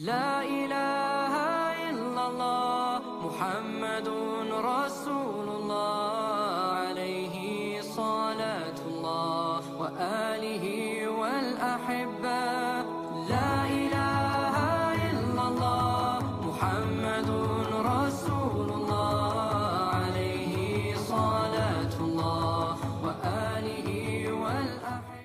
لا إله إلا الله محمد رسول الله عليه صلاة الله وآله والأحبة لا إله إلا الله محمد رسول الله عليه صلاة الله وآله والأحبة.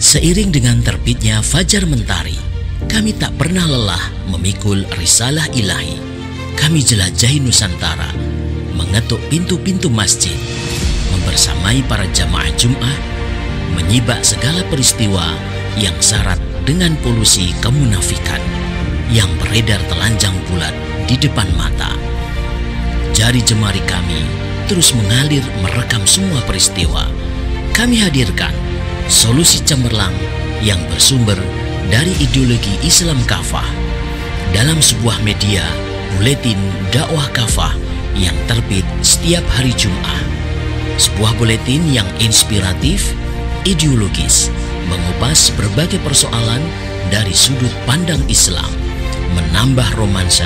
Seiring dengan terbitnya fajar mentari, kami tak pernah lelah memikul risalah ilahi. Kami jelajahi Nusantara, mengetuk pintu-pintu masjid, membersamai para jamaah Jum'ah, menyibak segala peristiwa yang syarat dengan polusi kemunafikan yang beredar telanjang bulat di depan mata. Jari jemari kami terus mengalir merekam semua peristiwa. Kami hadirkan solusi cemerlang yang bersumber dari ideologi Islam kafah dalam sebuah media buletin dakwah kafah yang terbit setiap hari Jumat. Sebuah buletin yang inspiratif, ideologis, mengupas berbagai persoalan dari sudut pandang Islam, menambah romansa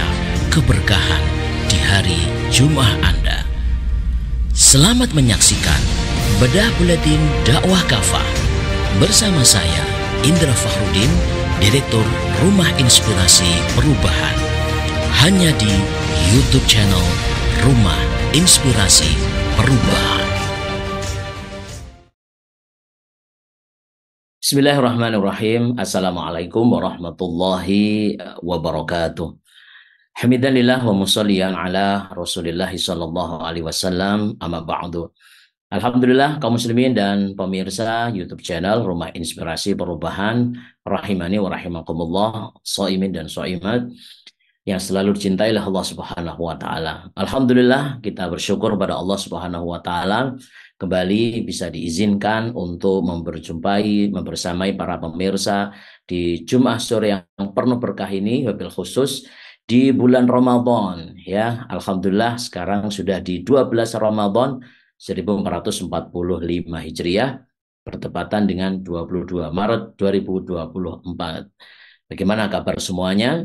keberkahan di hari Jumat Anda. Selamat menyaksikan bedah buletin dakwah kafah bersama saya, Indra Fahrudin, Direktur Rumah Inspirasi Perubahan, hanya di YouTube channel Rumah Inspirasi Perubahan. Bismillahirrahmanirrahim. Assalamualaikum warahmatullahi wabarakatuh. Hamidalillah wa musalliyan ala Rasulillahi sallallahu alaihi wasallam, amma ba'du. Alhamdulillah kaum muslimin dan pemirsa YouTube channel Rumah Inspirasi Perubahan, rahimani wa rahimakumullah, shaimin dan shaimat yang selalu dicintai oleh Allah Subhanahu wa taala. Alhamdulillah kita bersyukur pada Allah Subhanahu wa taala kembali bisa diizinkan untuk membersamai para pemirsa di Jumat sore yang penuh berkah ini, wabil khusus di bulan Ramadan ya. Alhamdulillah sekarang sudah di 12 Ramadan 1445 Hijriah bertepatan dengan 22 Maret 2024. Bagaimana kabar semuanya?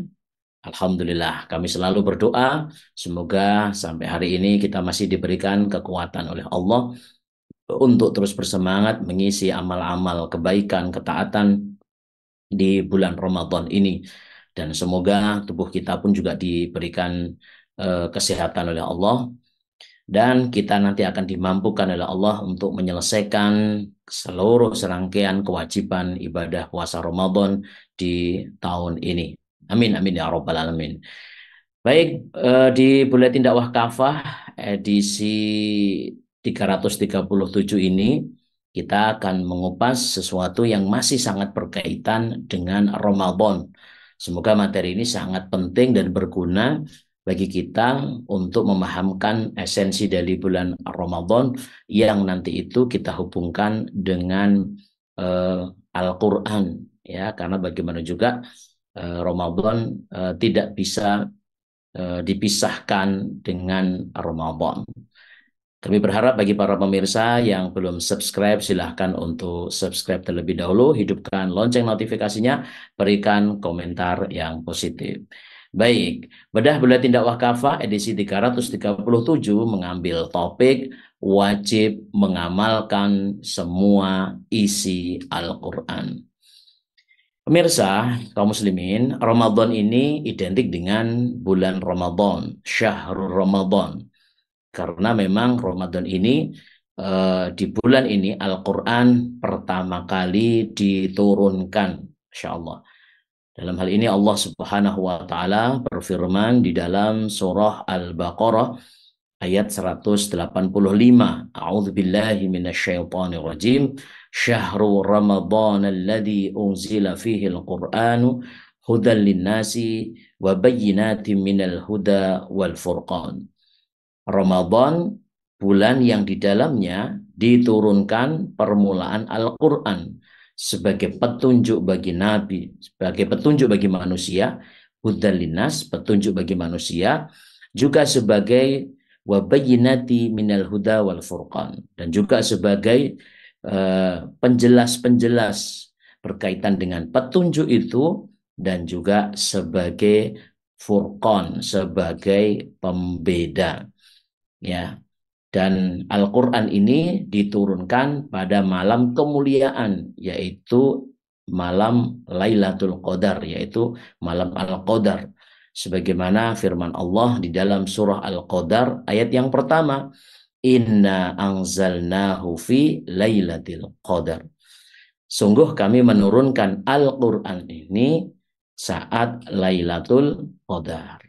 Alhamdulillah, kami selalu berdoa semoga sampai hari ini kita masih diberikan kekuatan oleh Allah untuk terus bersemangat mengisi amal-amal kebaikan, ketaatan di bulan Ramadan ini. Dan semoga tubuh kita pun juga diberikan kesehatan oleh Allah. Dan kita nanti akan dimampukan oleh Allah untuk menyelesaikan seluruh serangkaian kewajiban ibadah puasa Ramadan di tahun ini. Amin, amin ya rabbal alamin. Baik, di Buletin Dakwah Kafah edisi 337 ini kita akan mengupas sesuatu yang masih sangat berkaitan dengan Ramadan. Semoga materi ini sangat penting dan berguna bagi kita untuk memahamkan esensi dari bulan Ramadan yang nanti itu kita hubungkan dengan Al-Quran, ya, karena bagaimana juga Ramadan tidak bisa dipisahkan dengan Ramadan. Kami berharap bagi para pemirsa yang belum subscribe, silahkan untuk subscribe terlebih dahulu, hidupkan lonceng notifikasinya, berikan komentar yang positif. Baik, bedah bulat tindak wakafah edisi 337 mengambil topik wajib mengamalkan semua isi Al-Quran. Pemirsa, kaum muslimin, Ramadan ini identik dengan bulan Ramadan, Syahrul Ramadan. Karena memang Ramadan ini di bulan ini Al-Quran pertama kali diturunkan, Insya Allah. Dalam hal ini Allah Subhanahu wa taala berfirman di dalam surah Al-Baqarah ayat 185. A'udzu billahi minasyaitonir rajim. Syahrul Ramadan alladzi unzila fihi al-Qur'anu hudan lin-nasi wa bayyinatin minal huda wal furqan. Ramadan, bulan yang di dalamnya diturunkan permulaan Al-Quran sebagai petunjuk bagi Nabi, sebagai petunjuk bagi manusia, hudan linnas, petunjuk bagi manusia, juga sebagai wabayyinati minal huda wal furqan, dan juga sebagai penjelas-penjelas berkaitan dengan petunjuk itu, dan juga sebagai furqan, sebagai pembeda. Ya, dan Al-Quran ini diturunkan pada malam kemuliaan, yaitu malam Lailatul Qadar, yaitu malam Al-Qadar. Sebagaimana firman Allah di dalam surah Al-Qadar ayat yang pertama, Inna anzalnahu fi Lailatul Qadar. Sungguh kami menurunkan Al-Quran ini saat Lailatul Qadar.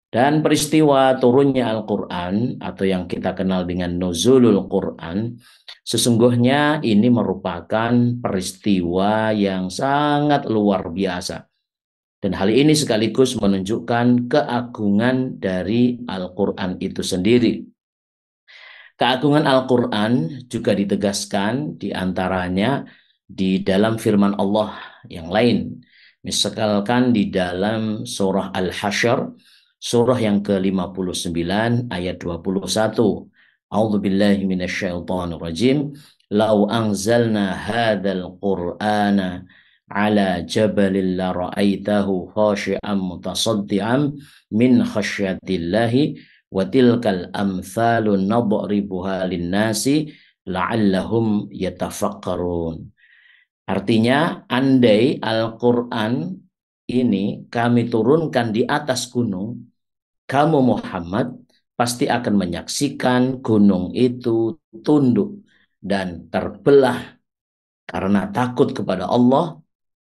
Dan peristiwa turunnya Al-Quran atau yang kita kenal dengan Nuzulul Quran, sesungguhnya ini merupakan peristiwa yang sangat luar biasa. Dan hal ini sekaligus menunjukkan keagungan dari Al-Quran itu sendiri. Keagungan Al-Quran juga ditegaskan diantaranya di dalam firman Allah yang lain. Misalkan di dalam surah Al-Hasyr, surah yang ke-59 ayat 21. A'udzu billahi minasyaitonir rajim. Lau anzalna hadzal qur'ana ala jabalin la ra'aitahu khashi'an mutasaddian min khasyatillahi wa tilkal amthalu nadribuha linnasi la'allahum yatafakkarun. Artinya, andai Al-Quran ini kami turunkan di atas gunung, kamu Muhammad pasti akan menyaksikan gunung itu tunduk dan terbelah karena takut kepada Allah,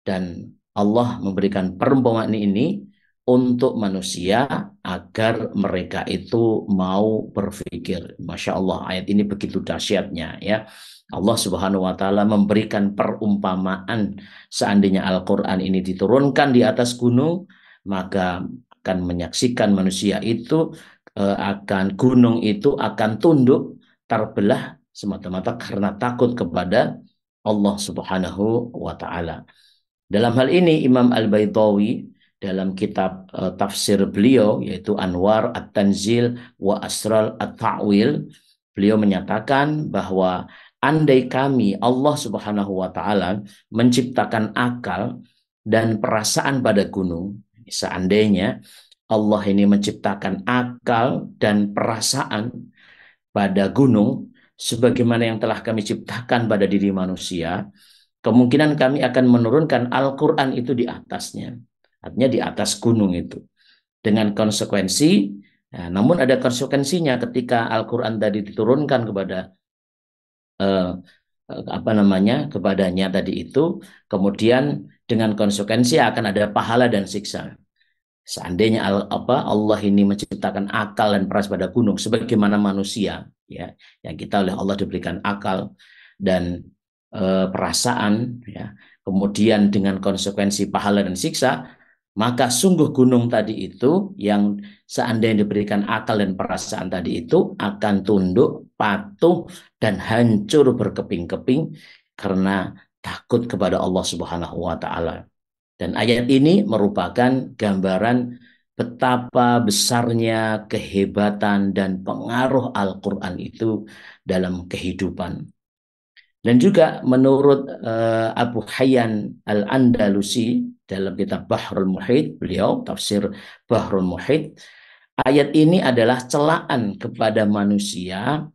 dan Allah memberikan perumpamaan ini untuk manusia agar mereka itu mau berpikir. Masya Allah, ayat ini begitu dahsyatnya ya. Allah Subhanahu wa taala memberikan perumpamaan, seandainya Al-Qur'an ini diturunkan di atas gunung, maka akan menyaksikan manusia itu akan gunung itu akan tunduk terbelah semata-mata karena takut kepada Allah Subhanahu wa taala. Dalam hal ini Imam Al-Baydawi dalam kitab tafsir beliau yaitu Anwar At-Tanzil wa Asral At-Ta'wil, beliau menyatakan bahwa andai kami Allah Subhanahu wa taala menciptakan akal dan perasaan pada gunung, seandainya Allah ini menciptakan akal dan perasaan pada gunung sebagaimana yang telah kami ciptakan pada diri manusia, kemungkinan kami akan menurunkan Al-Quran itu di atasnya. Artinya di atas gunung itu. Dengan konsekuensi, namun ada konsekuensinya ketika Al-Quran tadi diturunkan kepada kepadanya tadi itu, kemudian dengan konsekuensi akan ada pahala dan siksa. Seandainya Allah ini menciptakan akal dan perasaan pada gunung sebagaimana manusia, ya, yang kita oleh Allah diberikan akal dan perasaan, ya, kemudian dengan konsekuensi pahala dan siksa, maka sungguh gunung tadi itu yang seandainya diberikan akal dan perasaan tadi itu akan tunduk, patuh, dan hancur berkeping-keping karena takut kepada Allah Subhanahu wa taala. Dan ayat ini merupakan gambaran betapa besarnya kehebatan dan pengaruh Al-Quran itu dalam kehidupan. Dan juga menurut Abu Hayyan Al-Andalusi dalam kitab Bahrul Muhit, beliau tafsir Bahrul Muhit, ayat ini adalah celaan kepada manusia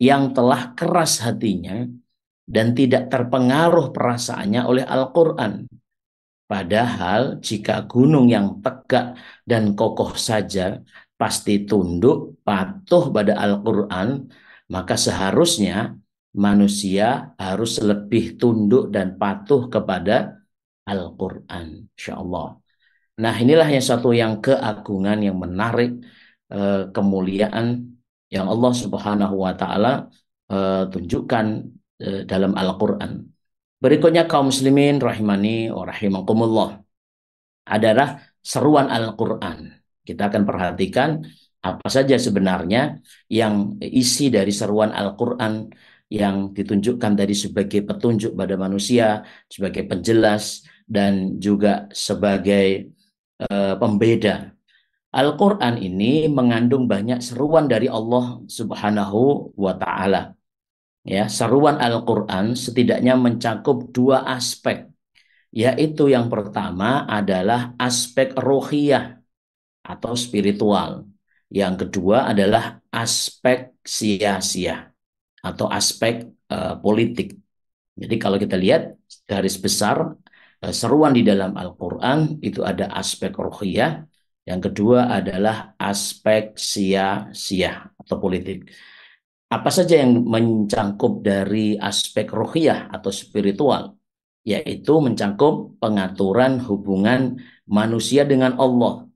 yang telah keras hatinya dan tidak terpengaruh perasaannya oleh Al-Quran. Padahal jika gunung yang tegak dan kokoh saja pasti tunduk patuh pada Al-Quran, maka seharusnya manusia harus lebih tunduk dan patuh kepada Al-Quran. Insya Allah. Nah, inilah yang satu yang keagungan yang menarik, kemuliaan yang Allah Subhanahu wa taala tunjukkan dalam Al-Qur'an. Berikutnya kaum muslimin rahimani wa rahimakumullah adalah seruan Al-Qur'an. Kita akan perhatikan apa saja sebenarnya yang isi dari seruan Al-Qur'an yang ditunjukkan tadi sebagai petunjuk pada manusia, sebagai penjelas dan juga sebagai pembeda. Al-Quran ini mengandung banyak seruan dari Allah Subhanahu wa Ta'ala. Ya, seruan Al-Quran setidaknya mencakup dua aspek, yaitu yang pertama adalah aspek rohiyah atau spiritual. Yang kedua adalah aspek sia-sia atau aspek politik. Jadi kalau kita lihat garis besar seruan di dalam Al-Quran itu ada aspek rohiyah, yang kedua adalah aspek sia-sia atau politik. Apa saja yang mencangkup dari aspek rohiyah atau spiritual? Yaitu mencangkup pengaturan hubungan manusia dengan Allah.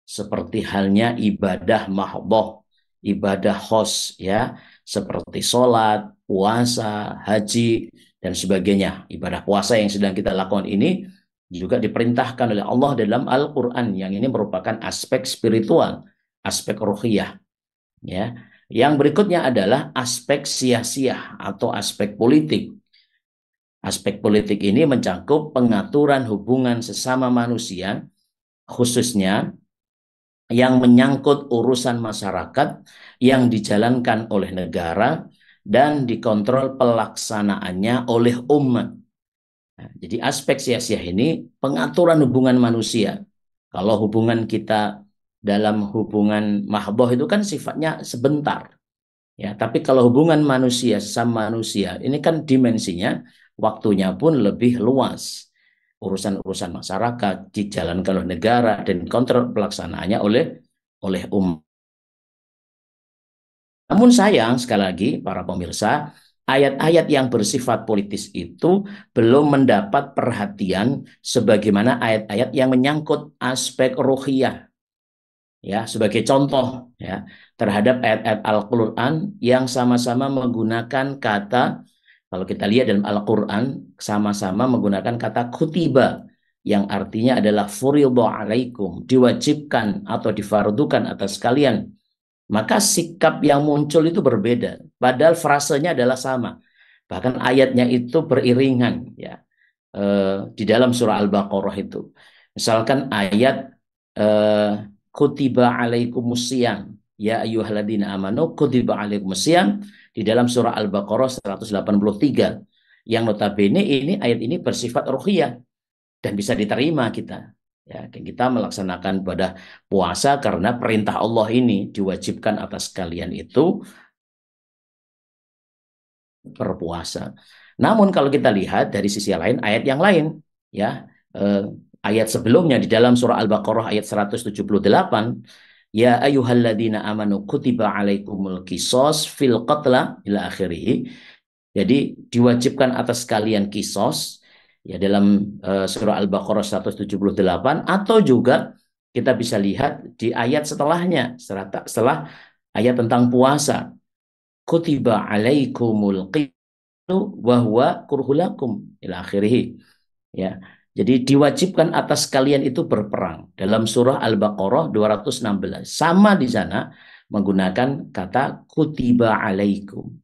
Seperti halnya ibadah mahdhah, ibadah khos, ya, seperti sholat, puasa, haji, dan sebagainya. Ibadah puasa yang sedang kita lakukan ini juga diperintahkan oleh Allah dalam Al-Quran, yang ini merupakan aspek spiritual, aspek ruhiyah. Ya. Yang berikutnya adalah aspek sia-sia atau aspek politik. Aspek politik ini mencakup pengaturan hubungan sesama manusia, khususnya yang menyangkut urusan masyarakat yang dijalankan oleh negara dan dikontrol pelaksanaannya oleh umat. Nah, jadi aspek sia-sia ini pengaturan hubungan manusia. Kalau hubungan kita dalam hubungan mahdhah itu kan sifatnya sebentar. Ya, tapi kalau hubungan manusia sama manusia ini kan dimensinya, waktunya pun lebih luas. Urusan-urusan masyarakat dijalankan oleh negara dan kontrol pelaksanaannya oleh umat. Namun sayang sekali lagi para pemirsa, ayat-ayat yang bersifat politis itu belum mendapat perhatian sebagaimana ayat-ayat yang menyangkut aspek ruhiyah. Ya, sebagai contoh ya terhadap ayat-ayat Al-Qur'an yang sama-sama menggunakan kata, kalau kita lihat dalam Al-Qur'an sama-sama menggunakan kata kutiba yang artinya adalah furidha alaikum, diwajibkan atau difardukan atas kalian. Maka sikap yang muncul itu berbeda, padahal frasenya adalah sama. Bahkan ayatnya itu beriringan ya. Di dalam surah Al-Baqarah itu. Misalkan ayat kutiba alaikumusiyam ya ayyuhalladzina amanu kutiba alaikumusiyam di dalam surah Al-Baqarah 183 yang notabene ini ayat ini bersifat ruhiyah dan bisa diterima kita ya, kita melaksanakan ibadah puasa karena perintah Allah ini diwajibkan atas kalian itu berpuasa. Namun kalau kita lihat dari sisi lain ayat yang lain ya, ayat sebelumnya di dalam surah Al-Baqarah ayat 178, ya ayyuhalladzina amanu kutiba alaikumul qisas fil qatla ila akhirih. Jadi diwajibkan atas kalian kisos ya dalam surah Al-Baqarah 178, atau juga kita bisa lihat di ayat setelahnya setelah ayat tentang puasa. Kutiba alaikumul qitlu wa huwa kurhulakum ila akhirih. Ya. Jadi diwajibkan atas kalian itu berperang dalam surah Al-Baqarah 216. Sama di sana menggunakan kata kutiba alaikum.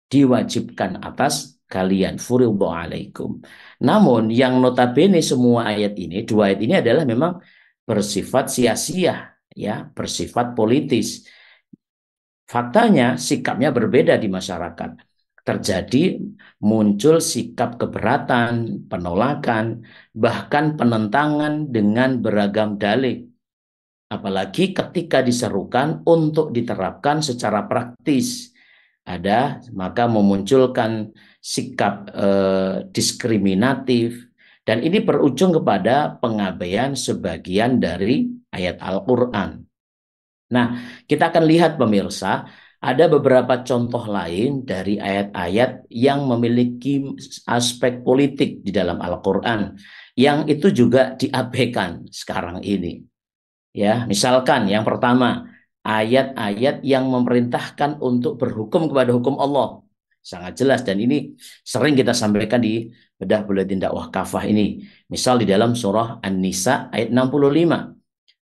Diwajibkan atas kalian, furidha alaikum. Namun yang notabene semua ayat ini, dua ayat ini adalah memang bersifat sia-sia, ya, bersifat politis. Faktanya sikapnya berbeda di masyarakat. Terjadi muncul sikap keberatan, penolakan, bahkan penentangan dengan beragam dalih. Apalagi ketika diserukan untuk diterapkan secara praktis. Maka memunculkan sikap diskriminatif, dan ini berujung kepada pengabaian sebagian dari ayat Al-Quran. Nah, kita akan lihat pemirsa, ada beberapa contoh lain dari ayat-ayat yang memiliki aspek politik di dalam Al-Quran, yang itu juga diabaikan sekarang ini. Ya, misalkan yang pertama, ayat-ayat yang memerintahkan untuk berhukum kepada hukum Allah. Sangat jelas, dan ini sering kita sampaikan di bedah buletin dakwah kafah ini. Misal di dalam surah An-Nisa ayat 65.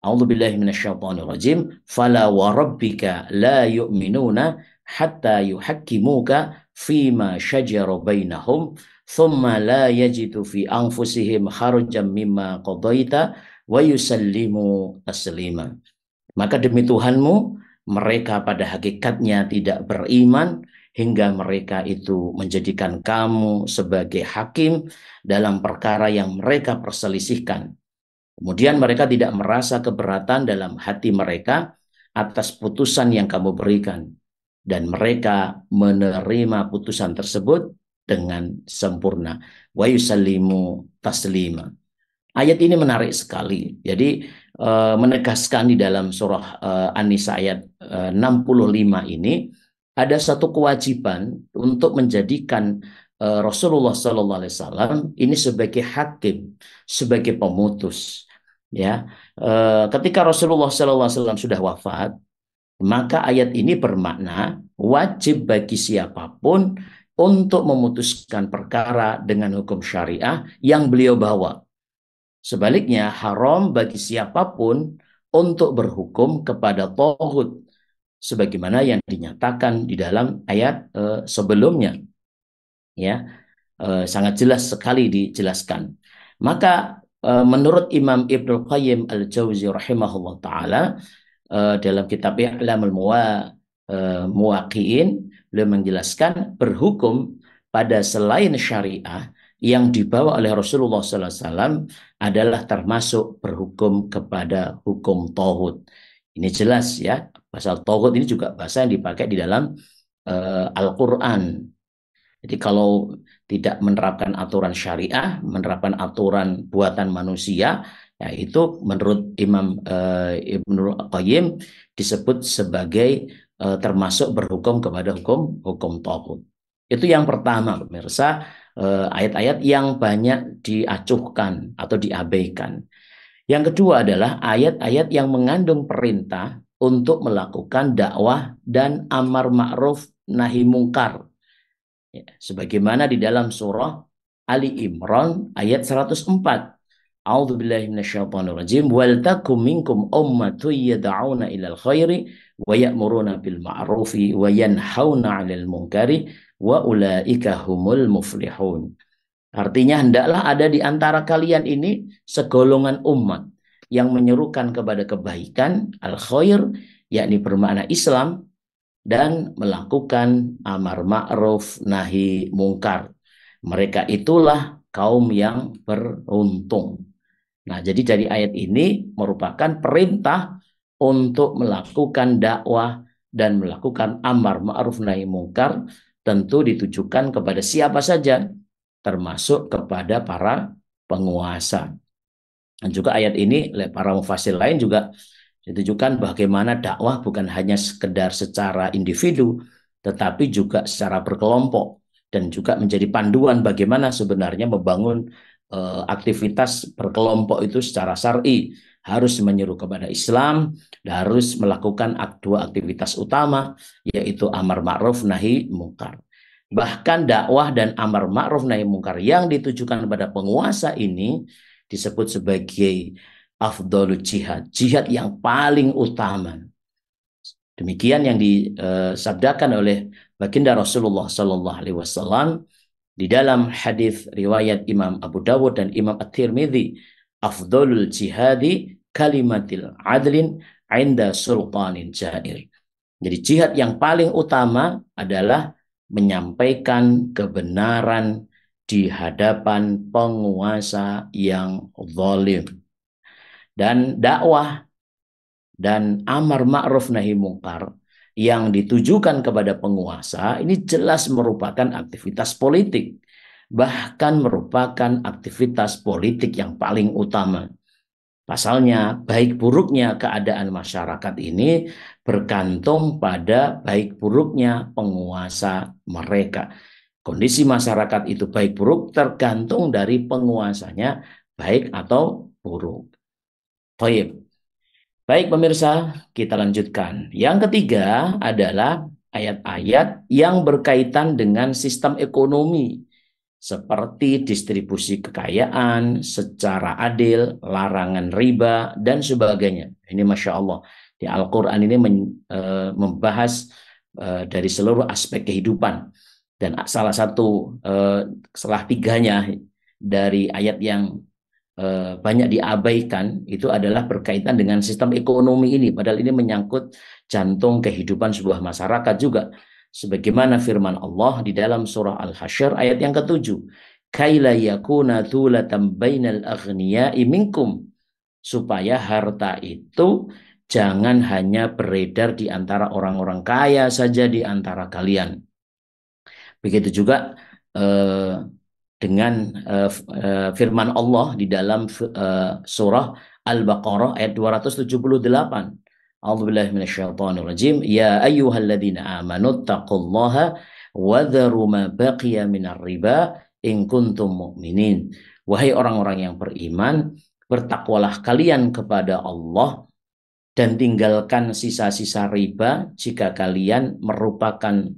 A'udzubillahi minasyaitonirrajim. Fala warabbika la yu'minuna hatta yuhakkimuka fima syajara bainahum thumma la yajidu fi anfusihim harajan mimma qadaita wa yusallimu taslima. Maka demi Tuhanmu, mereka pada hakikatnya tidak beriman hingga mereka itu menjadikan kamu sebagai hakim dalam perkara yang mereka perselisihkan. Kemudian mereka tidak merasa keberatan dalam hati mereka atas putusan yang kamu berikan, dan mereka menerima putusan tersebut dengan sempurna. Wa yusallimu taslima. Ayat ini menarik sekali. Jadi menegaskan di dalam surah An-Nisa ayat 65 ini ada satu kewajiban untuk menjadikan Rasulullah SAW ini sebagai hakim, sebagai pemutus. Ya, ketika Rasulullah SAW sudah wafat, maka ayat ini bermakna wajib bagi siapapun untuk memutuskan perkara dengan hukum syariah yang beliau bawa. Sebaliknya, haram bagi siapapun untuk berhukum kepada tauhid, sebagaimana yang dinyatakan di dalam ayat sebelumnya. Ya, sangat jelas sekali dijelaskan. Maka menurut Imam Ibnu Qayyim Al-Jauzi rahimahullah taala dalam kitab I'lamul Muwaqqi'in, beliau menjelaskan berhukum pada selain syariah yang dibawa oleh Rasulullah SAW adalah termasuk berhukum kepada hukum tauhid. Ini jelas ya, bahasa tauhid ini juga bahasa yang dipakai di dalam Al-Quran. Jadi kalau tidak menerapkan aturan syariah, menerapkan aturan buatan manusia, ya itu menurut Imam Ibnu Qayyim disebut sebagai termasuk berhukum kepada hukum tauhid. Itu yang pertama, pemirsa, ayat-ayat yang banyak diacuhkan atau diabaikan. Yang kedua adalah ayat-ayat yang mengandung perintah untuk melakukan dakwah dan amar ma'ruf nahi mungkar. Ya, sebagaimana di dalam surah Ali Imran ayat 104. A'udzubillahi minasyaitonirrajim. Wal takum minkum ummatun yad'una ilal khairi wa ya'muruna bil ma'rufi wa yanhauna 'anil munkari wa ulaika humul muflihun. Artinya hendaklah ada di antara kalian ini segolongan umat yang menyerukan kepada kebaikan, al-khair, yakni bermakna Islam, dan melakukan amar ma'ruf nahi mungkar. Mereka itulah kaum yang beruntung. Nah, jadi dari ayat ini merupakan perintah untuk melakukan dakwah dan melakukan amar ma'ruf nahi mungkar, tentu ditujukan kepada siapa saja, termasuk kepada para penguasa. Dan juga ayat ini oleh para mufassir lain juga ditujukan bagaimana dakwah bukan hanya sekedar secara individu, tetapi juga secara berkelompok, dan juga menjadi panduan bagaimana sebenarnya membangun aktivitas berkelompok itu secara syar'i. Harus menyeru kepada Islam, dan harus melakukan dua aktivitas utama, yaitu amar ma'ruf nahi mungkar. Bahkan dakwah dan amar ma'ruf nahi mungkar yang ditujukan kepada penguasa ini disebut sebagai afdhalul jihad, jihad yang paling utama. Demikian yang disabdakan oleh baginda Rasulullah SAW Di dalam hadis riwayat Imam Abu Dawud dan Imam At-Tirmidzi, afdhalul jihadi kalimatil adlin inda sultanin jair. Jadi jihad yang paling utama adalah menyampaikan kebenaran di hadapan penguasa yang zalim. Dan dakwah dan amar ma'ruf nahi mungkar yang ditujukan kepada penguasa ini jelas merupakan aktivitas politik, bahkan merupakan aktivitas politik yang paling utama. Pasalnya, baik buruknya keadaan masyarakat ini bergantung pada baik buruknya penguasa mereka. Kondisi masyarakat itu baik buruk tergantung dari penguasanya, baik atau buruk. Baik. Baik pemirsa, kita lanjutkan. Yang ketiga adalah ayat-ayat yang berkaitan dengan sistem ekonomi, seperti distribusi kekayaan secara adil, larangan riba, dan sebagainya. Ini Masya Allah. Di Al-Quran ini membahas dari seluruh aspek kehidupan. Dan salah satu salah tiganya dari ayat yang banyak diabaikan itu adalah berkaitan dengan sistem ekonomi ini, padahal ini menyangkut jantung kehidupan sebuah masyarakat juga, sebagaimana firman Allah di dalam surah Al-Hasyr ayat yang ke-7, kaila yakuna dzulatan bainal aghniya'i minkum, supaya harta itu jangan hanya beredar di antara orang-orang kaya saja di antara kalian. Begitu juga dengan firman Allah di dalam surah Al-Baqarah ayat 278. A'udzubillahi minasyaitonirrajim. Ya ayyuhalladzina amanu taqullaha wa dharu ma baqiya minar riba in kuntum mu'minin. Wahai orang-orang yang beriman, bertakwalah kalian kepada Allah dan tinggalkan sisa-sisa riba jika kalian merupakan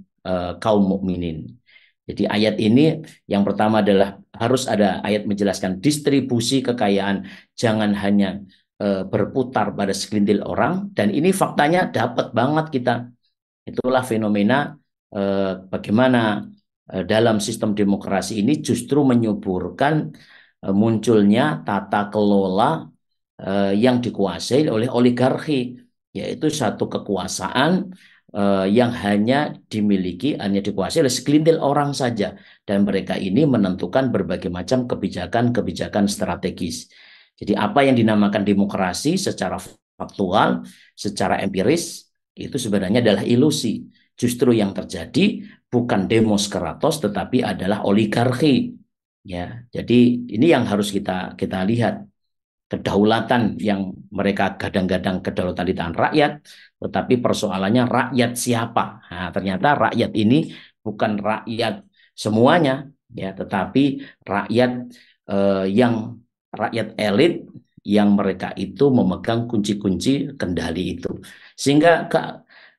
kaum mukminin. Jadi ayat ini yang pertama adalah harus ada ayat menjelaskan distribusi kekayaan, jangan hanya berputar pada segelintir orang, dan ini faktanya dapat banget kita. Itulah fenomena bagaimana dalam sistem demokrasi ini justru menyuburkan munculnya tata kelola yang dikuasai oleh oligarki, yaitu satu kekuasaan yang hanya dikuasai oleh segelintir orang saja, dan mereka ini menentukan berbagai macam kebijakan-kebijakan strategis. Jadi apa yang dinamakan demokrasi secara faktual, secara empiris itu sebenarnya adalah ilusi. Justru yang terjadi bukan demos keratos tetapi adalah oligarki. Ya, jadi ini yang harus kita lihat. Kedaulatan yang mereka gadang-gadang kedaulatan di tangan rakyat, tetapi persoalannya rakyat siapa? Nah, ternyata rakyat ini bukan rakyat semuanya, ya, tetapi rakyat yang rakyat elit yang mereka itu memegang kunci-kunci kendali itu, sehingga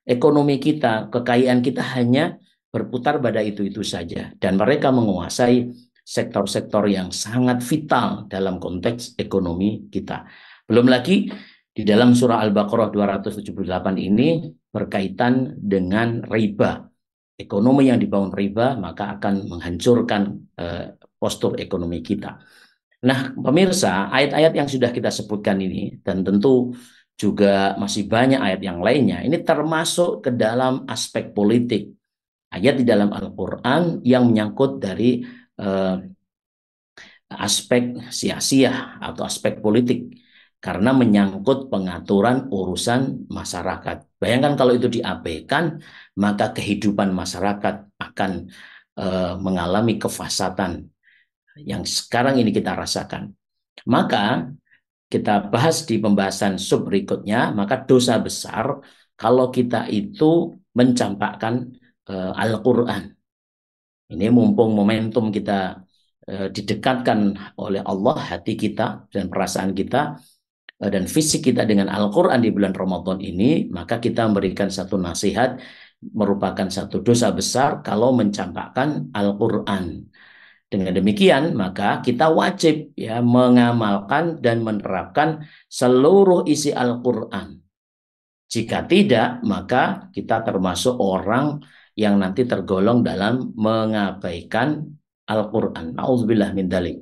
ekonomi kita, kekayaan kita hanya berputar pada itu-itu saja, dan mereka menguasai sektor-sektor yang sangat vital dalam konteks ekonomi kita. Belum lagi di dalam surah Al-Baqarah 278 ini berkaitan dengan riba. Ekonomi yang dibangun riba maka akan menghancurkan postur ekonomi kita. Nah, pemirsa, ayat-ayat yang sudah kita sebutkan ini, dan tentu juga masih banyak ayat yang lainnya, ini termasuk ke dalam aspek politik. Ayat di dalam Al-Quran yang menyangkut dari aspek sia-sia atau aspek politik, karena menyangkut pengaturan urusan masyarakat. Bayangkan kalau itu diabaikan, maka kehidupan masyarakat akan mengalami kefasatan yang sekarang ini kita rasakan. Maka kita bahas di pembahasan sub berikutnya, maka dosa besar kalau kita itu mencampakkan Al-Quran. Ini mumpung momentum kita didekatkan oleh Allah hati kita dan perasaan kita dan fisik kita dengan Al-Quran di bulan Ramadan ini, maka kita memberikan satu nasihat, merupakan satu dosa besar kalau mencampakkan Al-Quran. Dengan demikian, maka kita wajib ya mengamalkan dan menerapkan seluruh isi Al-Quran. Jika tidak, maka kita termasuk orang yang nanti tergolong dalam mengabaikan Al-Quran. Nauzubillah min dzalik.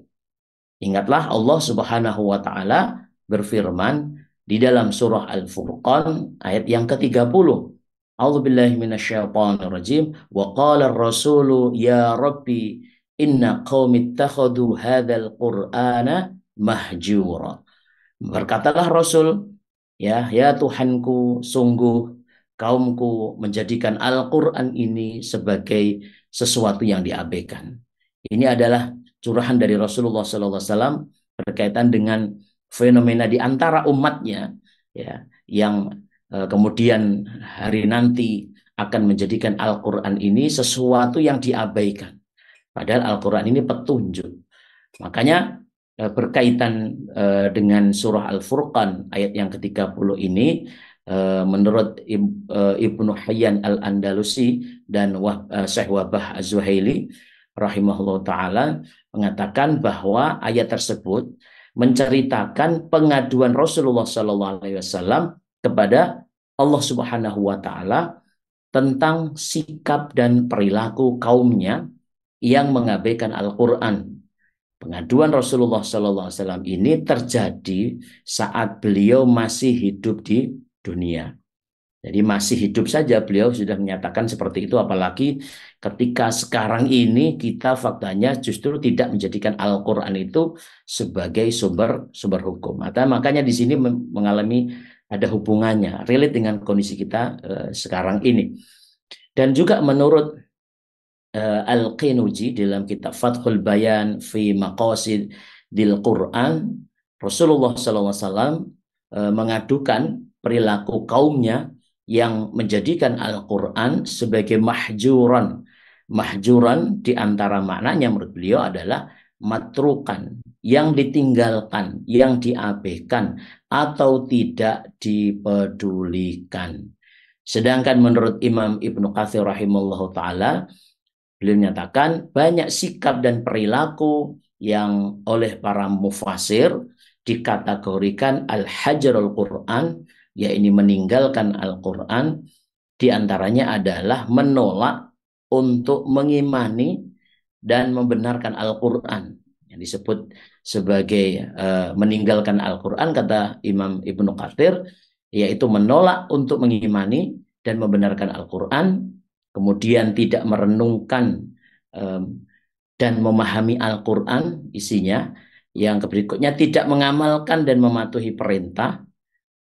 Ingatlah Allah Subhanahu wa taala berfirman di dalam surah Al-Furqan ayat yang ke-30. A'udzubillahi minasyaitonir rajim wa qala ar-rasulu ya rabbi inna qaumi ittakhadhu hadzal qur'ana mahjura. Berkatalah Rasul, ya Tuhanku, sungguh kaumku menjadikan Al-Quran ini sebagai sesuatu yang diabaikan. Ini adalah curahan dari Rasulullah SAW berkaitan dengan fenomena di antara umatnya, ya, yang kemudian hari nanti akan menjadikan Al-Quran ini sesuatu yang diabaikan. Padahal Al-Quran ini petunjuk. Makanya berkaitan dengan surah Al-Furqan ayat yang ke-30 ini, menurut Ibnu Hayyan Al-Andalusi dan Syekh Wahbah Az-Zuhaili rahimahullah ta'ala mengatakan bahwa ayat tersebut menceritakan pengaduan Rasulullah SAW kepada Allah Subhanahu wa ta'ala tentang sikap dan perilaku kaumnya yang mengabaikan Al-Quran. Pengaduan Rasulullah SAW ini terjadi saat beliau masih hidup di dunia. Jadi masih hidup saja beliau sudah menyatakan seperti itu, apalagi ketika sekarang ini kita faktanya justru tidak menjadikan Al-Quran itu sebagai sumber hukum. Makanya di sini mengalami ada hubungannya, relate dengan kondisi kita sekarang ini. Dan juga menurut Al-Qinuji dalam kitab Fathul Bayan fi Maqasidil Quran, Rasulullah SAW mengadukan perilaku kaumnya yang menjadikan Al-Quran sebagai mahjuran. Mahjuran di antara maknanya menurut beliau adalah matrukan, yang ditinggalkan, yang diabaikan, atau tidak dipedulikan. Sedangkan menurut Imam Ibnu Katsir rahimahullah ta'ala, beliau menyatakan banyak sikap dan perilaku yang oleh para mufasir dikategorikan al-hajarul Quran, yaitu meninggalkan Al-Quran, diantaranya adalah menolak untuk mengimani dan membenarkan Al-Quran. Yang disebut sebagai meninggalkan Al-Quran, kata Imam Ibnu Katsir, yaitu menolak untuk mengimani dan membenarkan Al-Quran, kemudian tidak merenungkan dan memahami Al-Quran isinya. Yang berikutnya tidak mengamalkan dan mematuhi perintah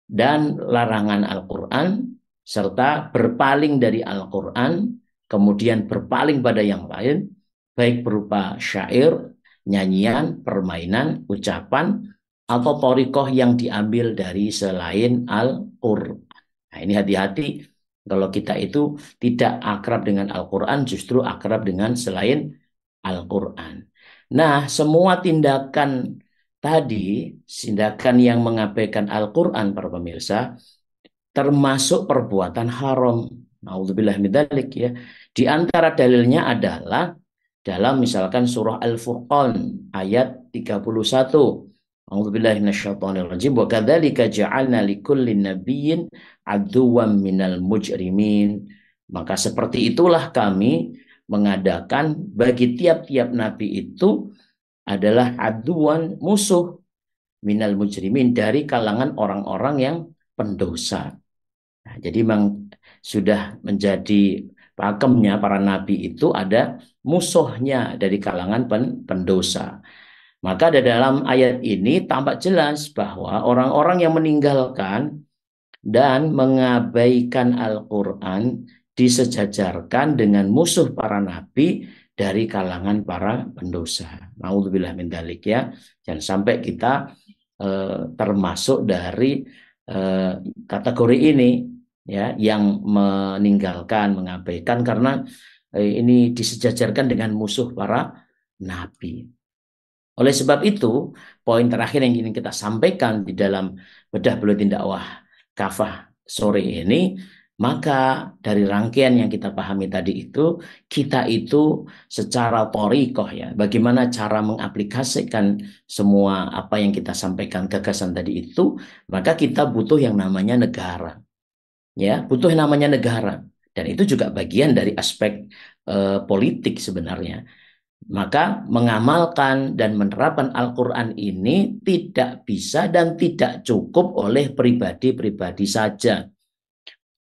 dan larangan Al-Quran, serta berpaling dari Al-Quran, kemudian berpaling pada yang lain, baik berupa syair, nyanyian, permainan, ucapan, atau thariqah yang diambil dari selain Al-Quran. Nah, ini hati-hati kalau kita itu tidak akrab dengan Al-Quran, justru akrab dengan selain Al-Quran. Nah, semua tindakan tadi, tindakan yang mengabaikan Al-Quran, para pemirsa, termasuk perbuatan haram. Nauzubillah min dzalik, ya. Di antara dalilnya adalah dalam misalkan surah Al-Furqan ayat 31. A'udzubillahi minasyaitonir rajim. Wa kadzalika ja'alna likulli nabiyyin aduwwan minal mujrimin. Maka seperti itulah kami mengadakan bagi tiap-tiap nabi itu adalah aduan, musuh, minal mujrimin, dari kalangan orang-orang yang pendosa. Nah, jadi memang sudah menjadi pakemnya para nabi itu ada musuhnya dari kalangan pendosa. Maka di dalam ayat ini tampak jelas bahwa orang-orang yang meninggalkan dan mengabaikan Al-Quran disejajarkan dengan musuh para nabi dari kalangan para pendosa. Nauzubillah min dzalik, ya. Jangan sampai kita termasuk dari kategori ini, ya, yang meninggalkan, mengabaikan karena ini disejajarkan dengan musuh para nabi. Oleh sebab itu, poin terakhir yang ingin kita sampaikan di dalam bedah buletin dakwah Kafah sore ini, maka dari rangkaian yang kita pahami tadi itu, kita itu secara thariqah, ya, bagaimana cara mengaplikasikan semua apa yang kita sampaikan, gagasan tadi itu, maka kita butuh yang namanya negara. Ya, butuh yang namanya negara. Dan itu juga bagian dari aspek politik sebenarnya. Maka mengamalkan dan menerapkan Al-Quran ini tidak bisa dan tidak cukup oleh pribadi-pribadi saja.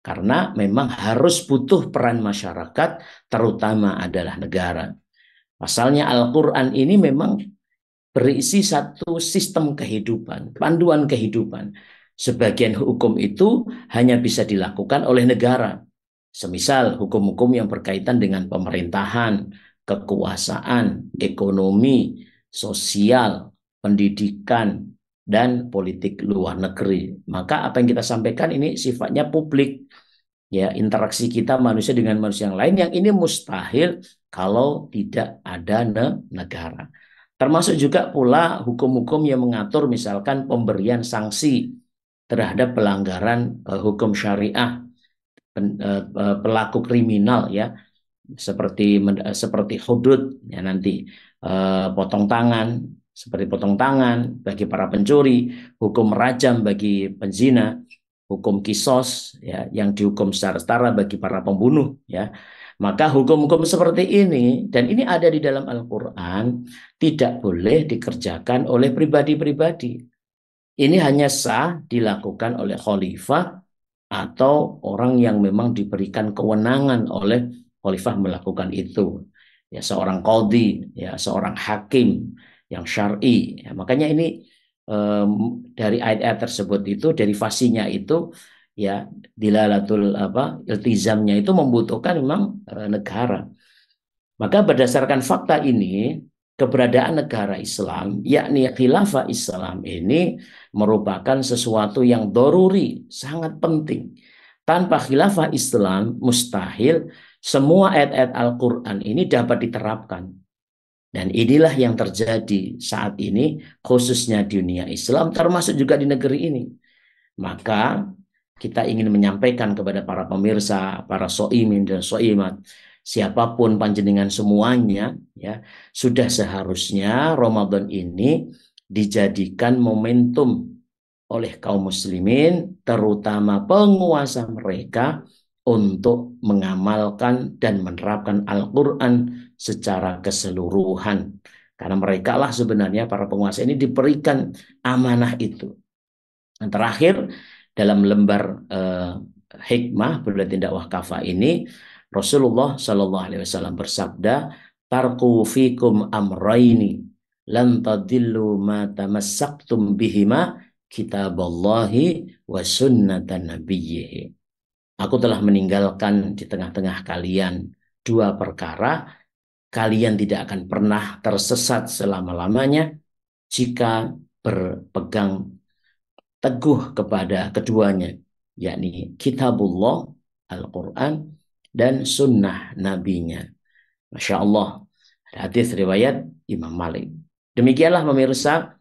Karena memang harus butuh peran masyarakat, terutama adalah negara. Pasalnya Al-Quran ini memang berisi satu sistem kehidupan, panduan kehidupan. Sebagian hukum itu hanya bisa dilakukan oleh negara. Semisal hukum-hukum yang berkaitan dengan pemerintahan, kekuasaan, ekonomi, sosial, pendidikan, dan politik luar negeri. Maka apa yang kita sampaikan ini sifatnya publik. Ya, interaksi kita manusia dengan manusia yang lain yang ini mustahil kalau tidak ada negara. Termasuk juga pula hukum-hukum yang mengatur misalkan pemberian sanksi terhadap pelanggaran hukum syariah, pelaku kriminal ya, seperti hudud ya nanti, potong tangan, seperti potong tangan bagi para pencuri, hukum rajam bagi penzina, hukum kisos ya yang dihukum secara setara bagi para pembunuh ya. Maka hukum-hukum seperti ini, dan ini ada di dalam Al-Quran, tidak boleh dikerjakan oleh pribadi-pribadi. Ini hanya sah dilakukan oleh khalifah atau orang yang memang diberikan kewenangan oleh khalifah melakukan itu. Ya, seorang qadhi, ya, seorang hakim yang syar'i. Ya, makanya ini dari ayat-ayat tersebut itu derivasinya itu ya dilalatul iltizamnya itu membutuhkan memang negara. Maka berdasarkan fakta ini, keberadaan negara Islam, yakni khilafah Islam ini merupakan sesuatu yang doruri, sangat penting. Tanpa khilafah Islam, mustahil semua ayat-ayat Al-Quran ini dapat diterapkan. Dan inilah yang terjadi saat ini, khususnya di dunia Islam, termasuk juga di negeri ini. Maka kita ingin menyampaikan kepada para pemirsa, para soimin dan soimat, siapapun panjenengan semuanya, ya sudah seharusnya Ramadan ini dijadikan momentum oleh kaum muslimin, terutama penguasa mereka, untuk mengamalkan dan menerapkan Al-Quran secara keseluruhan. Karena mereka lah sebenarnya para penguasa ini diberikan amanah itu. Dan terakhir, dalam lembar hikmah Bulan Tindak Wakafah ini, Rasulullah Shallallahu Alaihi Wasallam bersabda, "Tarku fikum amraini, lan tadillu ma tamassaktum bihima, kitaballahi wa sunnatan nabiyyihi." Aku telah meninggalkan di tengah-tengah kalian dua perkara, kalian tidak akan pernah tersesat selama-lamanya jika berpegang teguh kepada keduanya, yakni kitabullah, Al-Quran, dan sunnah nabinya. Masya Allah, hadis riwayat Imam Malik. Demikianlah pemirsa,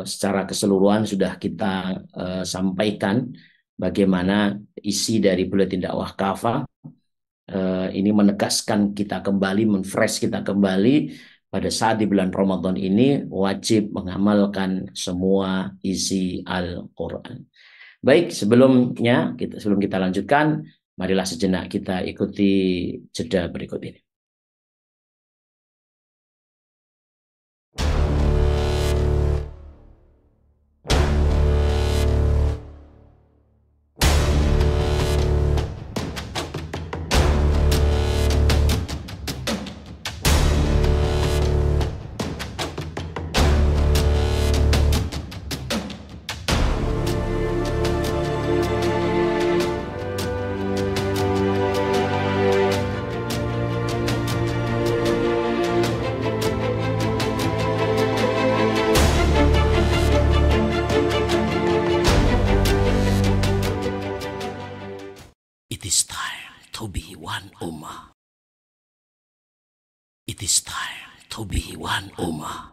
secara keseluruhan sudah kita sampaikan bagaimana isi dari Buletin Dakwah Kafah. Ini menegaskan kita kembali, menfresh kita kembali pada saat di bulan Ramadan ini wajib mengamalkan semua isi Al-Quran. Baik, sebelum kita lanjutkan, marilah sejenak kita ikuti jeda berikut ini. It is time to be one ummah. It is time to be one ummah.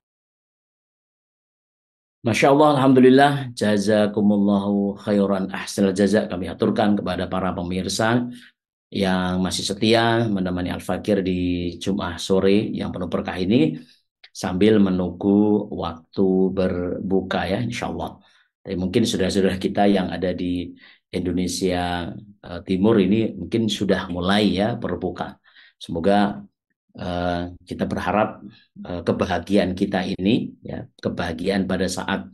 Masya Allah, Alhamdulillah, jazakumullahu khairan ahsanal jaza. Kami aturkan kepada para pemirsa yang masih setia menemani Al-Fakir di Jumat sore yang penuh berkah ini sambil menunggu waktu berbuka ya, insya Allah. Tapi mungkin saudara-saudara kita yang ada di Indonesia Timur ini mungkin sudah mulai ya berbuka. Semoga Kita berharap kebahagiaan kita ini, ya, kebahagiaan pada saat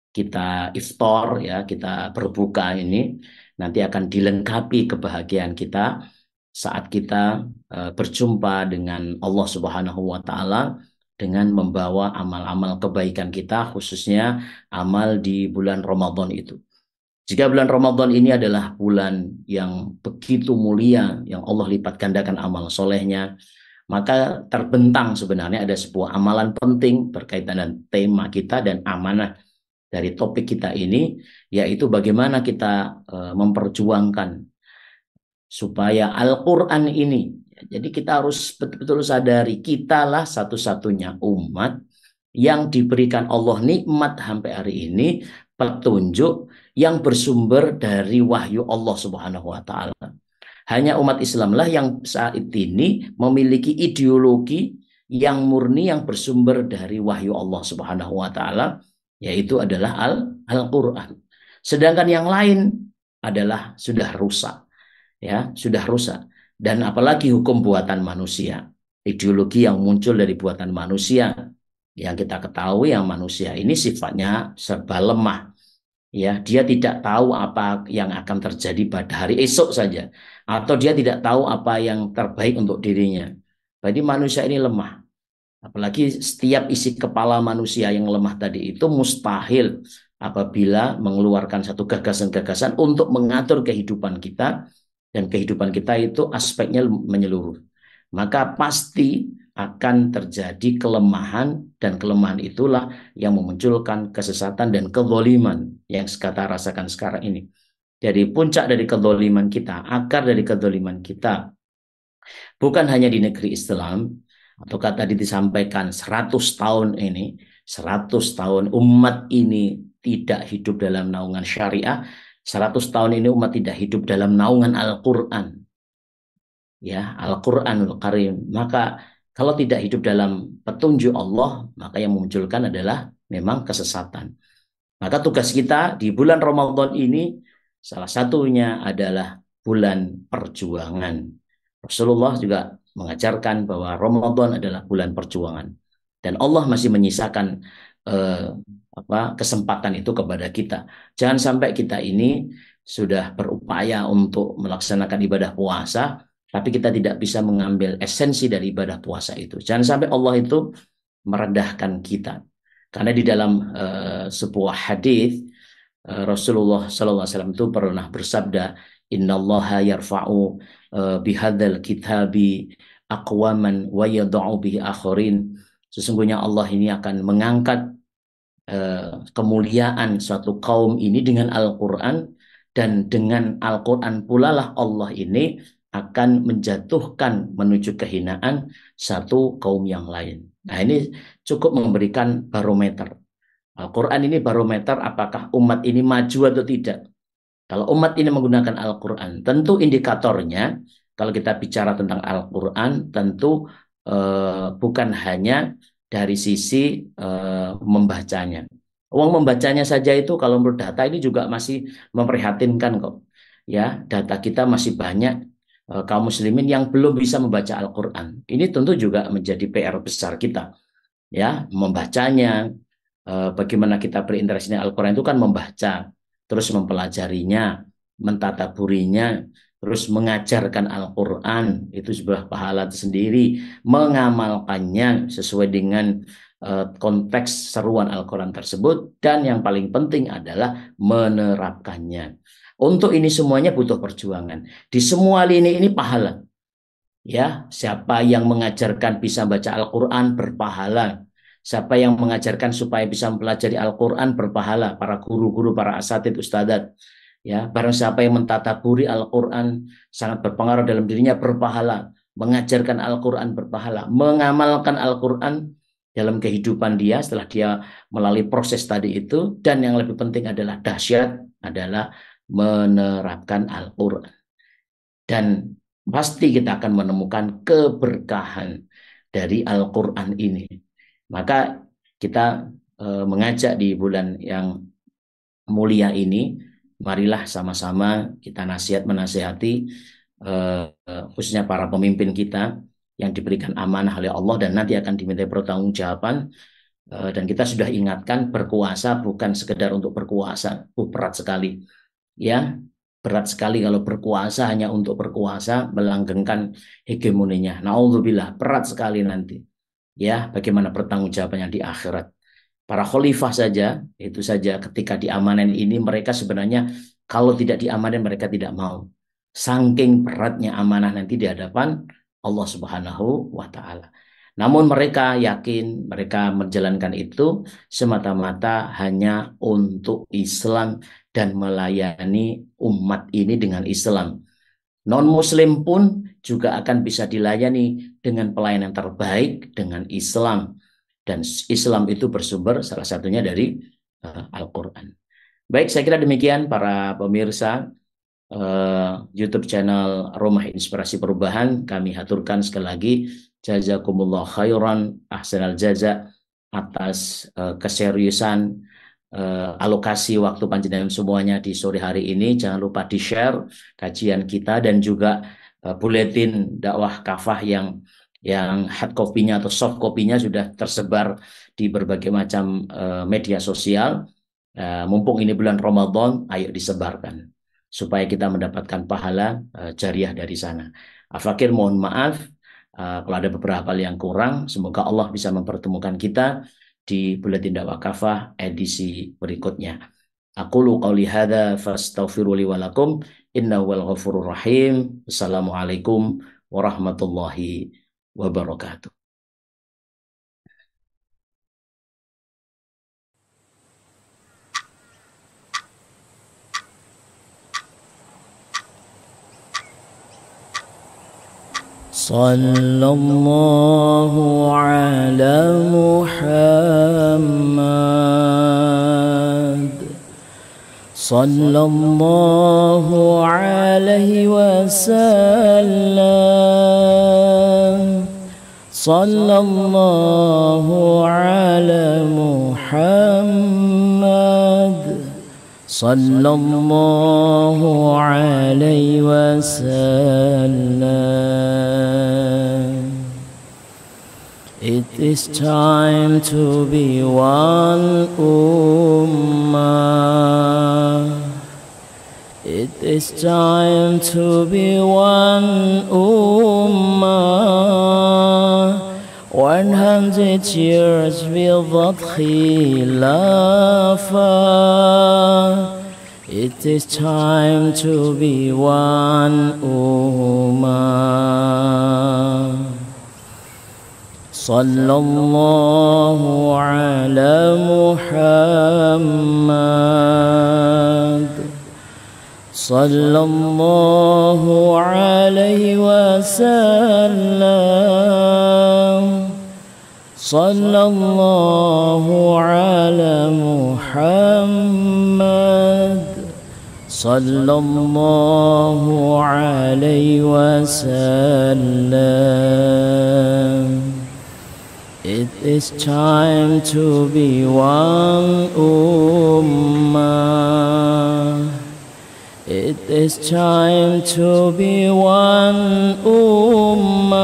kita iftar, ya, kita berbuka ini nanti akan dilengkapi kebahagiaan kita saat kita berjumpa dengan Allah Subhanahu wa taala dengan membawa amal-amal kebaikan kita, khususnya amal di bulan Ramadan itu. Jika bulan Ramadan ini adalah bulan yang begitu mulia, yang Allah lipat gandakan amal solehnya, maka terbentang sebenarnya ada sebuah amalan penting berkaitan dengan tema kita dan amanah dari topik kita ini, yaitu bagaimana kita memperjuangkan supaya Al-Quran ini, jadi kita harus betul-betul sadari, kitalah satu-satunya umat yang diberikan Allah nikmat sampai hari ini, petunjuk yang bersumber dari wahyu Allah Subhanahu wa taala. Hanya umat Islamlah yang saat ini memiliki ideologi yang murni yang bersumber dari wahyu Allah Subhanahu wa taala, yaitu adalah Al-Qur'an. Sedangkan yang lain adalah sudah rusak, ya, sudah rusak. Dan apalagi hukum buatan manusia, ideologi yang muncul dari buatan manusia, yang kita ketahui yang manusia ini sifatnya serba lemah. Ya, dia tidak tahu apa yang akan terjadi pada hari esok saja, atau dia tidak tahu apa yang terbaik untuk dirinya. Jadi manusia ini lemah. Apalagi setiap isi kepala manusia yang lemah tadi itu mustahil apabila mengeluarkan satu gagasan-gagasan untuk mengatur kehidupan kita, dan kehidupan kita itu aspeknya menyeluruh. Maka pasti akan terjadi kelemahan, dan kelemahan itulah yang memunculkan kesesatan dan kezaliman yang kita rasakan sekarang ini. Jadi puncak dari kezaliman kita, akar dari kezaliman kita, bukan hanya di negeri Islam, atau kata tadi disampaikan 100 tahun ini, 100 tahun umat ini tidak hidup dalam naungan syariah, 100 tahun ini umat tidak hidup dalam naungan Al-Quran. Ya, Al-Quranul Karim. Maka kalau tidak hidup dalam petunjuk Allah, maka yang memunculkan adalah memang kesesatan. Maka tugas kita di bulan Ramadan ini salah satunya adalah bulan perjuangan. Rasulullah juga mengajarkan bahwa Ramadan adalah bulan perjuangan. Dan Allah masih menyisakan kesempatan itu kepada kita. Jangan sampai kita ini sudah berupaya untuk melaksanakan ibadah puasa, tapi kita tidak bisa mengambil esensi dari ibadah puasa itu. Jangan sampai Allah itu merendahkan kita. Karena di dalam sebuah hadis Rasulullah SAW itu pernah bersabda, Innallaha yarfa'u bihadzal kitabi aqwaman wa yad'u bihi akharin. Sesungguhnya Allah ini akan mengangkat kemuliaan suatu kaum ini dengan Al-Quran, dan dengan Al-Quran pula lah Allah ini akan menjatuhkan menuju kehinaan satu kaum yang lain. Nah, ini cukup memberikan barometer. Al-Quran ini barometer apakah umat ini maju atau tidak. Kalau umat ini menggunakan Al-Quran, tentu indikatornya, kalau kita bicara tentang Al-Quran, tentu bukan hanya dari sisi membacanya. Uang membacanya saja itu kalau menurut data ini juga masih memprihatinkan kok. Ya, data kita masih banyak kaum muslimin yang belum bisa membaca Al-Quran. Ini tentu juga menjadi PR besar kita. Ya, membacanya, bagaimana kita berinteraksi dengan Al-Quran itu kan membaca, terus mempelajarinya, mentadaburinya, terus mengajarkan Al-Quran, itu sebuah pahala tersendiri, mengamalkannya sesuai dengan konteks seruan Al-Quran tersebut, dan yang paling penting adalah menerapkannya. Untuk ini semuanya butuh perjuangan. Di semua lini ini pahala. Ya, siapa yang mengajarkan bisa baca Al-Quran berpahala. Siapa yang mengajarkan supaya bisa mempelajari Al-Quran berpahala. Para guru-guru, para asatid, ustadzat. Ya, barang siapa yang mentadaburi Al-Quran sangat berpengaruh dalam dirinya berpahala. Mengajarkan Al-Quran berpahala. Mengamalkan Al-Quran dalam kehidupan dia setelah dia melalui proses tadi itu. Dan yang lebih penting adalah dahsyat adalah menerapkan Al-Quran. Dan pasti kita akan menemukan keberkahan dari Al-Quran ini. Maka kita mengajak di bulan yang mulia ini, marilah sama-sama kita menasihati khususnya para pemimpin kita, yang diberikan amanah oleh Allah dan nanti akan dimintai pertanggungjawaban. Dan kita sudah ingatkan, berkuasa bukan sekedar untuk berkuasa. Berat sekali. Ya, berat sekali kalau berkuasa hanya untuk berkuasa, melanggengkan hegemoninya. Na'udzubillah, berat sekali nanti. Ya, bagaimana pertanggungjawabannya di akhirat. Para khalifah saja, itu saja ketika diamanin ini mereka sebenarnya kalau tidak diamanin mereka tidak mau. Saking beratnya amanah nanti di hadapan Allah Subhanahu wa taala. Namun mereka yakin mereka menjalankan itu semata-mata hanya untuk Islam dan melayani umat ini dengan Islam. Non-Muslim pun juga akan bisa dilayani dengan pelayanan terbaik dengan Islam. Dan Islam itu bersumber salah satunya dari Al-Quran. Baik, saya kira demikian para pemirsa YouTube channel Rumah Inspirasi Perubahan. Kami haturkan sekali lagi jazakumullah khairan ahsanal jaza atas keseriusan alokasi waktu panjenengan semuanya di sore hari ini. Jangan lupa di-share kajian kita dan juga buletin dakwah kafah yang hard copy-nya atau soft copy-nya sudah tersebar di berbagai macam media sosial. Mumpung ini bulan Ramadan, ayo disebarkan supaya kita mendapatkan pahala jariah dari sana. Al-Fakir mohon maaf kalau ada beberapa hal yang kurang. Semoga Allah bisa mempertemukan kita di Buletin Dakwah Kafah edisi berikutnya. Aqulu qawli hadza fastaghfiru li wa lakum innahu wal ghafurur rahim. Assalamualaikum warahmatullahi wabarakatuh. Sallallahu ala Muhammad sallallahu alaihi wasallam sallallahu ala Muhammad sallallahu alaihi wasallam. It is time to be one ummah. It is time to be one ummah. 100 years without khilafah. It is time to be one ummah. Sallallahu ala Muhammad sallallahu alaihi wasallam sallallahu ala Muhammad sallallahu alaihi wasallam. It is time to be one ummah. It is time to be one ummah.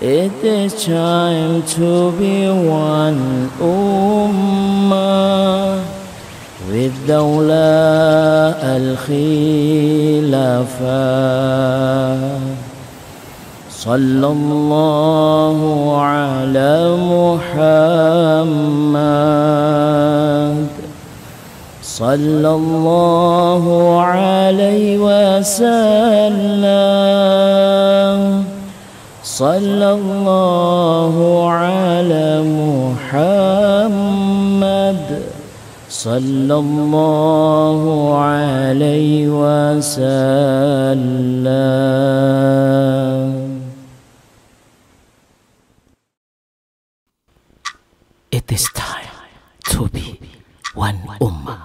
It is time to be one ummah. With dawla al-khilafah. Sallallahu ala Muhammad sallallahu alaihi wasallam sallallahu ala Muhammad sallallahu alaihi wasallam. It is time to be one ummah.